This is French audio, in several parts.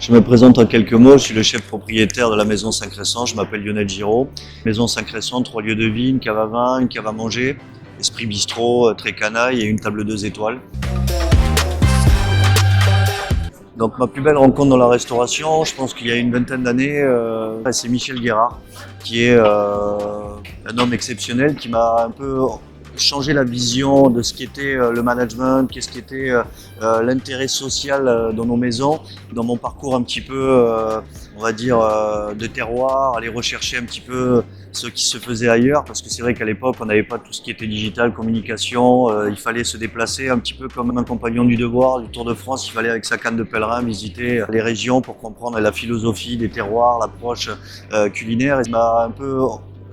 Je me présente en quelques mots, je suis le chef propriétaire de la maison Saint-Crescent, je m'appelle Lionel Giraud. Maison Saint-Crescent, 3 lieux de vie, une cave à vin, une cave à manger, esprit bistrot, très canaille et une table 2 étoiles. Donc ma plus belle rencontre dans la restauration, je pense qu'il y a une vingtaine d'années, c'est Michel Guérard, qui est un homme exceptionnel qui m'a un peu changé la vision de ce qu'était le management, qu'est-ce qu'était l'intérêt social dans nos maisons, dans mon parcours un petit peu, on va dire, de terroir, aller rechercher un petit peu ce qui se faisait ailleurs, parce que c'est vrai qu'à l'époque, on n'avait pas tout ce qui était digital, communication, il fallait se déplacer un petit peu comme un compagnon du devoir, du Tour de France, il fallait avec sa canne de pèlerin visiter les régions pour comprendre la philosophie des terroirs, l'approche culinaire. Et ça m'a un peu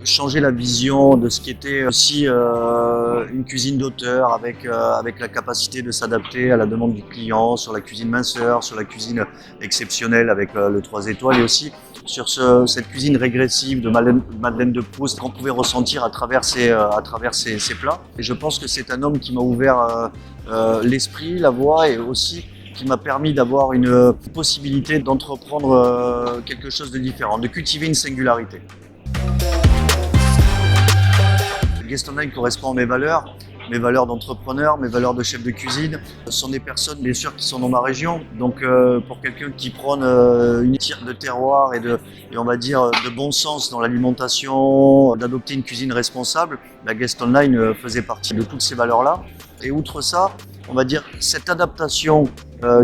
changer la vision de ce qui était aussi une cuisine d'auteur avec la capacité de s'adapter à la demande du client, sur la cuisine minceur, sur la cuisine exceptionnelle avec le 3 étoiles et aussi sur cette cuisine régressive de Madeleine de Proust qu'on pouvait ressentir à travers ces plats. Et je pense que c'est un homme qui m'a ouvert l'esprit, la voie et aussi qui m'a permis d'avoir une possibilité d'entreprendre quelque chose de différent, de cultiver une singularité. Guest Online correspond à mes valeurs d'entrepreneur, mes valeurs de chef de cuisine. Ce sont des personnes bien sûr qui sont dans ma région, donc pour quelqu'un qui prône une éthique de terroir et on va dire de bon sens dans l'alimentation, d'adopter une cuisine responsable, la Guest Online faisait partie de toutes ces valeurs-là. Et outre ça, on va dire cette adaptation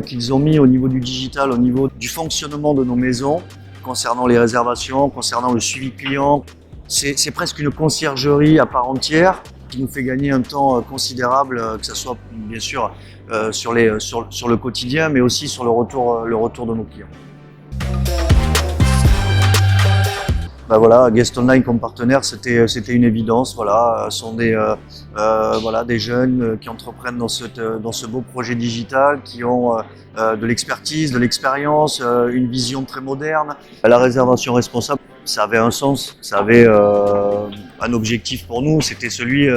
qu'ils ont mis au niveau du digital, au niveau du fonctionnement de nos maisons, concernant les réservations, concernant le suivi client. C'est presque une conciergerie à part entière qui nous fait gagner un temps considérable, que ce soit bien sûr sur le quotidien, mais aussi sur le retour de nos clients. Ben voilà, Guest Online comme partenaire, c'était une évidence. Voilà, ce sont des jeunes qui entreprennent dans ce beau projet digital, qui ont de l'expertise, de l'expérience, une vision très moderne. La réservation responsable, ça avait un sens, ça avait un objectif pour nous. C'était celui,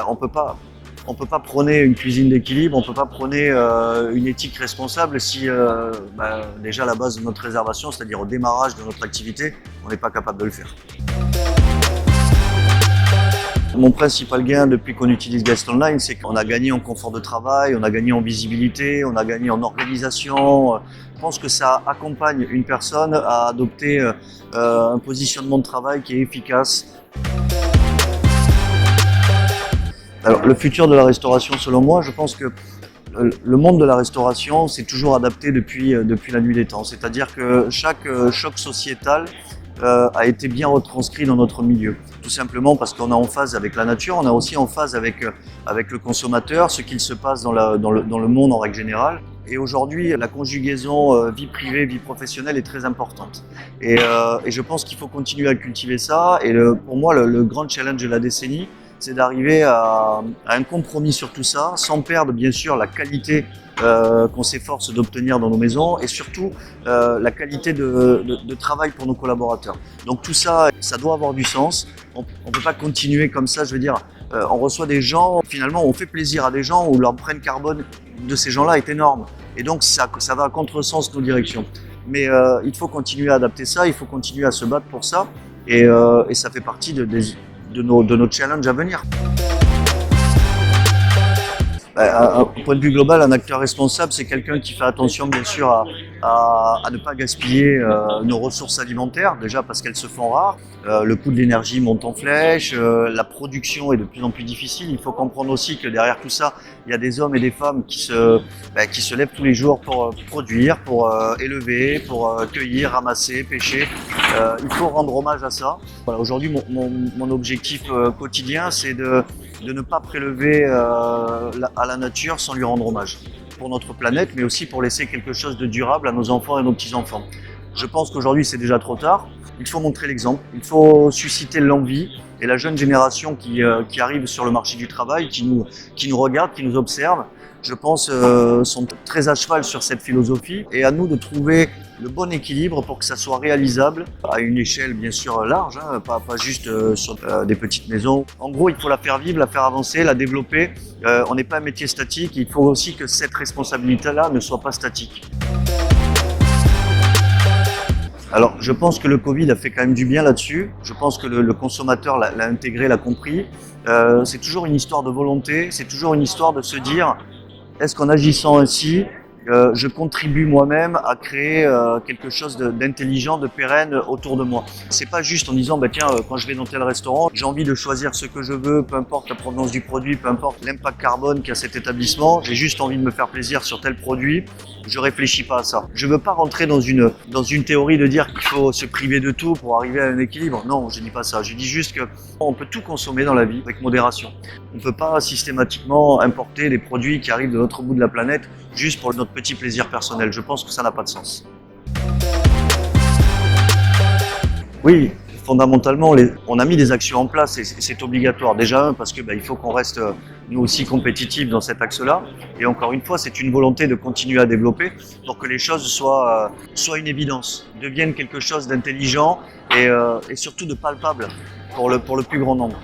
on peut pas prôner une cuisine d'équilibre, on peut pas prôner une éthique responsable si déjà la base de notre réservation, c'est-à-dire au démarrage de notre activité, on n'est pas capable de le faire. Mon principal gain depuis qu'on utilise Guest Online, c'est qu'on a gagné en confort de travail, on a gagné en visibilité, on a gagné en organisation. Je pense que ça accompagne une personne à adopter un positionnement de travail qui est efficace. Alors, le futur de la restauration, selon moi, je pense que le monde de la restauration s'est toujours adapté depuis la nuit des temps. C'est-à-dire que chaque choc sociétal a été bien retranscrit dans notre milieu. Tout simplement parce qu'on est en phase avec la nature, on est aussi en phase avec le consommateur, ce qu'il se passe dans le monde en règle générale. Et aujourd'hui, la conjugaison vie privée, vie professionnelle est très importante. Et je pense qu'il faut continuer à cultiver ça. Et pour moi, le grand challenge de la décennie, c'est d'arriver à un compromis sur tout ça, sans perdre bien sûr la qualité qu'on s'efforce d'obtenir dans nos maisons et surtout la qualité de travail pour nos collaborateurs. Donc tout ça, ça doit avoir du sens. On ne peut pas continuer comme ça, je veux dire, on reçoit des gens, finalement on fait plaisir à des gens où l'empreinte carbone de ces gens-là est énorme. Et donc ça va à contresens nos directions. Mais il faut continuer à adapter ça, il faut continuer à se battre pour ça et ça fait partie de nos challenges à venir. Au point de vue global, un acteur responsable, c'est quelqu'un qui fait attention bien sûr à ne pas gaspiller nos ressources alimentaires, déjà parce qu'elles se font rares. Le coût de l'énergie monte en flèche, la production est de plus en plus difficile. Il faut comprendre aussi que derrière tout ça, il y a des hommes et des femmes qui se lèvent tous les jours pour produire, pour élever, pour cueillir, ramasser, pêcher. Il faut rendre hommage à ça. Voilà, aujourd'hui, mon objectif quotidien, c'est de ne pas prélever à la nature sans lui rendre hommage. Pour notre planète, mais aussi pour laisser quelque chose de durable à nos enfants et à nos petits-enfants. Je pense qu'aujourd'hui, c'est déjà trop tard. Il faut montrer l'exemple, il faut susciter l'envie. Et la jeune génération qui arrive sur le marché du travail, qui nous regarde, qui nous observe, je pense, sont très à cheval sur cette philosophie. Et à nous de trouver le bon équilibre pour que ça soit réalisable à une échelle bien sûr large, hein, pas juste sur des petites maisons. En gros, il faut la faire vivre, la faire avancer, la développer. On n'est pas un métier statique, il faut aussi que cette responsabilité-là ne soit pas statique. Alors, je pense que le Covid a fait quand même du bien là-dessus. Je pense que le consommateur l'a intégré, l'a compris. C'est toujours une histoire de volonté, c'est toujours une histoire de se dire, est-ce qu'en agissant ainsi, je contribue moi-même à créer quelque chose d'intelligent, de pérenne autour de moi. C'est pas juste en disant tiens, quand je vais dans tel restaurant, j'ai envie de choisir ce que je veux, peu importe la provenance du produit, peu importe l'impact carbone qu'a cet établissement, j'ai juste envie de me faire plaisir sur tel produit. Je réfléchis pas à ça. Je veux pas rentrer dans une théorie de dire qu'il faut se priver de tout pour arriver à un équilibre. Non, je dis pas ça. Je dis juste que on peut tout consommer dans la vie avec modération. On peut pas systématiquement importer des produits qui arrivent de l'autre bout de la planète juste pour notre petit plaisir personnel. Je pense que ça n'a pas de sens. Oui, fondamentalement, on a mis des actions en place et c'est obligatoire. Déjà, parce que il faut qu'on reste nous aussi compétitifs dans cet axe-là. Et encore une fois, c'est une volonté de continuer à développer pour que les choses soient une évidence, deviennent quelque chose d'intelligent et surtout de palpable pour le plus grand nombre.